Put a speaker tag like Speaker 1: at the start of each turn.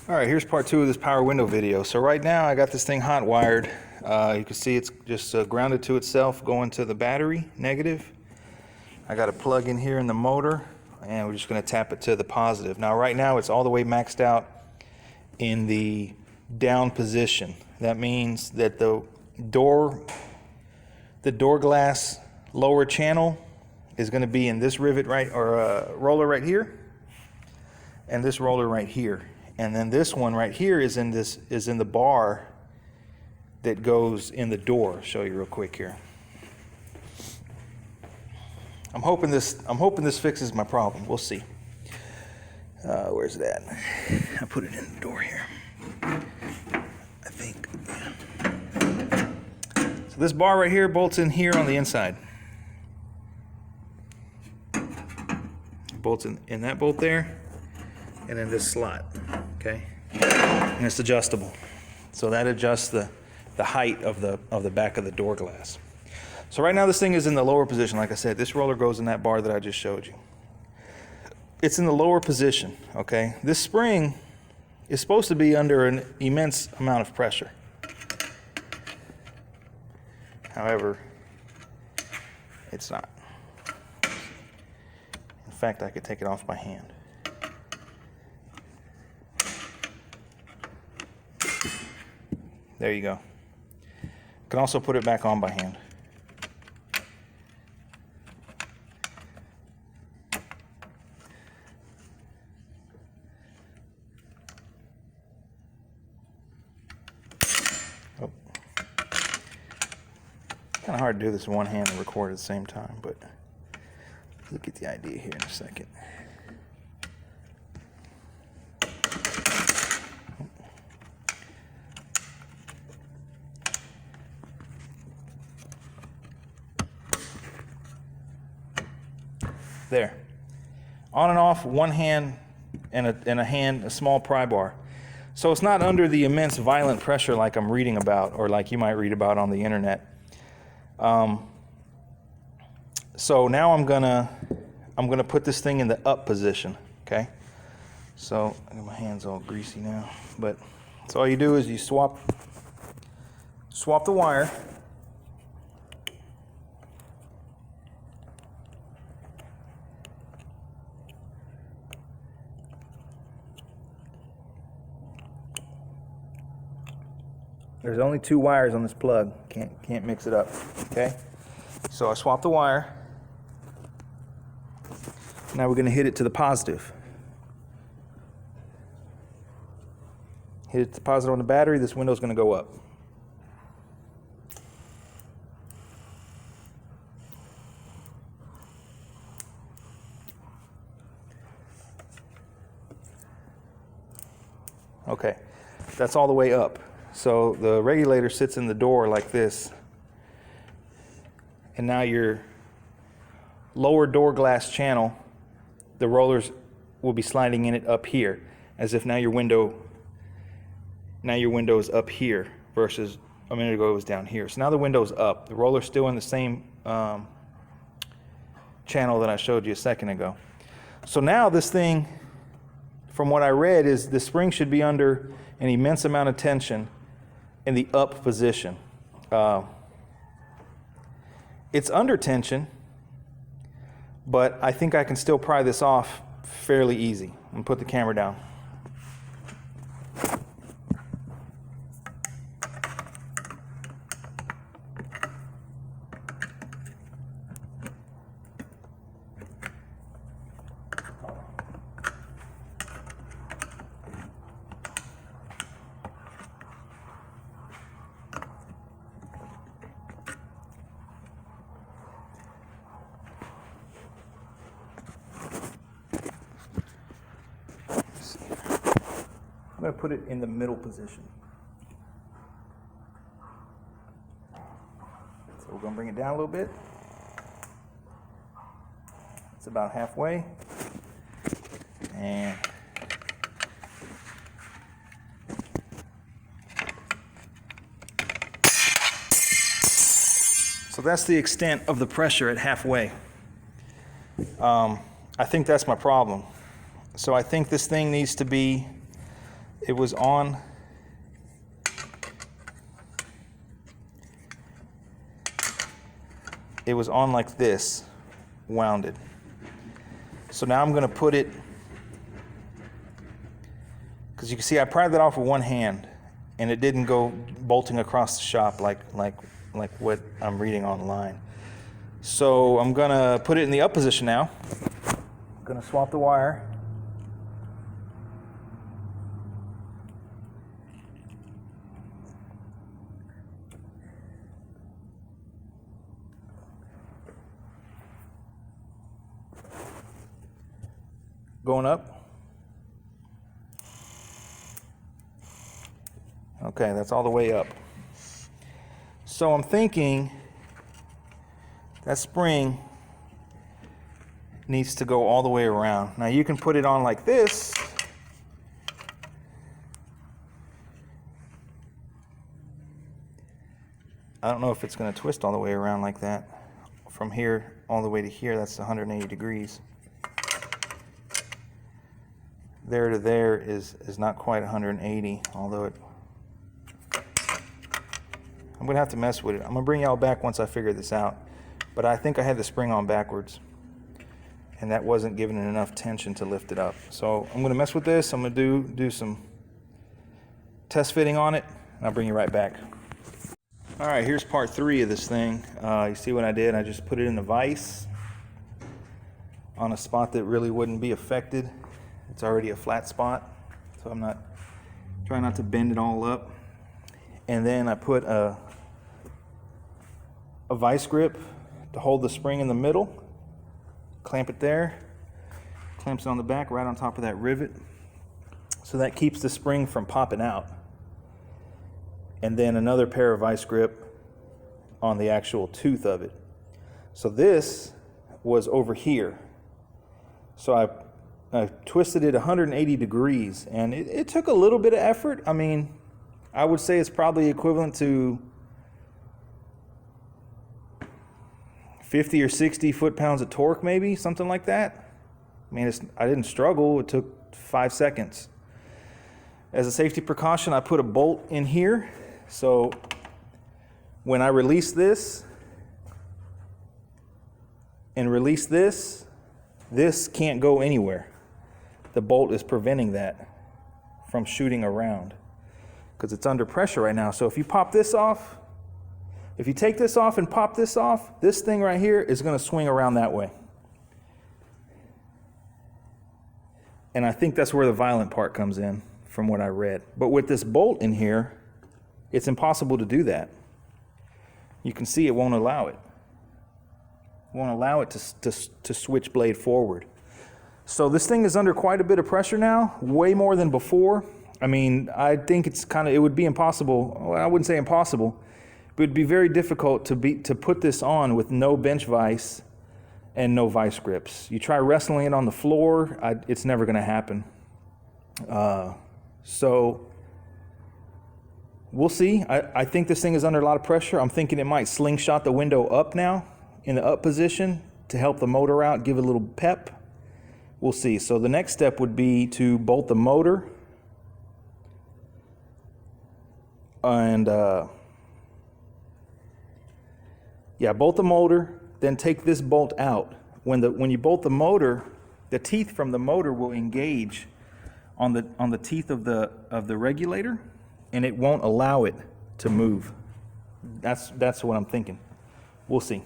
Speaker 1: All right, here's part 2 of this power window video. So right now I got this thing hot wired. You can see it's just grounded to itself, going to the battery, negative. I got a plug in here in the motor, and we're just going to tap it to the positive. Now right now it's all the way maxed out in the down position. That means that the door glass lower channel is going to be in this rivet right, or roller right here, and this roller right here. And then this one right here is in the bar that goes in the door. I'll show you real quick here. I'm hoping this fixes my problem. We'll see. Where's it at? I put it in the door here, I think. So this bar right here bolts in here on the inside. Bolts in that bolt there, and in this slot. Okay, and it's adjustable, so that adjusts the height of the back of the door glass. So right now this thing is in the lower position. Like I said, this roller goes in that bar that I just showed you. It's in the lower position. Okay, this spring is supposed to be under an immense amount of pressure. However, it's not. In fact, I could take it off by hand. There you go. Can also put it back on by hand. Oh. Kind of hard to do this in one hand and record at the same time, but you'll get the idea here in a second. There, on and off, one hand and a small pry bar. So it's not under the immense violent pressure like I'm reading about, or like you might read about on the internet. So now I'm gonna put this thing in the up position. Okay. So my hand's all greasy now, but so all you do is you swap the wire. There's only 2 wires on this plug. Can't mix it up. Okay? So I swap the wire. Now we're going to hit it to the positive. Hit it to positive on the battery. This window's going to go up. Okay. That's all the way up. So the regulator sits in the door like this, and now your lower door glass channel, the rollers will be sliding in it up here, as if now your window is up here versus a minute ago it was down here. So now the window's up. The roller's still in the same channel that I showed you a second ago. So now this thing, from what I read, is the spring should be under an immense amount of tension in the up position. It's under tension, but I think I can still pry this off fairly easy. I'm gonna put the camera down. I'm going to put it in the middle position. So we're going to bring it down a little bit. It's about halfway. And so that's the extent of the pressure at halfway. I think that's my problem. So I think this thing needs to be it was on like this, wounded. So now I'm going to put it, because you can see I pried that off with one hand and it didn't go bolting across the shop like what I'm reading online. So I'm going to put it in the up position now. I'm going to swap the wire. Going up. Okay, that's all the way up. So I'm thinking that spring needs to go all the way around. Now you can put it on like this. I don't know if it's going to twist all the way around like that. From here all the way to here, that's 180 degrees. There to there is not quite 180, although it, I'm gonna have to mess with it. I'm gonna bring y'all back once I figure this out, but I think I had the spring on backwards and that wasn't giving it enough tension to lift it up. So I'm gonna mess with this. I'm gonna do some test fitting on it and I'll bring you right back. All right, here's part 3 of this thing. You see what I did? I just put it in the vise on a spot that really wouldn't be affected. It's already a flat spot, so I'm trying not to bend it all up. And then I put a vice grip to hold the spring in the middle, clamp it there, clamps it on the back right on top of that rivet. So that keeps the spring from popping out. And then another pair of vice grip on the actual tooth of it. So this was over here. So I twisted it 180 degrees and it took a little bit of effort. I mean, I would say it's probably equivalent to 50 or 60 foot-pounds of torque, maybe, something like that. I mean, I didn't struggle. It took 5 seconds. As a safety precaution, I put a bolt in here. So when I release this and release this, this can't go anywhere. The bolt is preventing that from shooting around because it's under pressure right now. So if you pop this off, if you take this off and pop this off, this thing right here is going to swing around that way. And I think that's where the violent part comes in from what I read. But with this bolt in here, it's impossible to do that. You can see it won't allow it. It won't allow it to switch blade forward. So this thing is under quite a bit of pressure now, way more than before. I mean, I think it would be impossible. Well, I wouldn't say impossible, but it'd be very difficult to put this on with no bench vise and no vice grips. You try wrestling it on the floor, it's never going to happen. So we'll see. I think this thing is under a lot of pressure. I'm thinking it might slingshot the window up now in the up position to help the motor out, give it a little pep. We'll see. So the next step would be to bolt the motor and bolt the motor, then take this bolt out. When you bolt the motor, the teeth from the motor will engage on the teeth of the regulator, and it won't allow it to move. That's what I'm thinking. We'll see.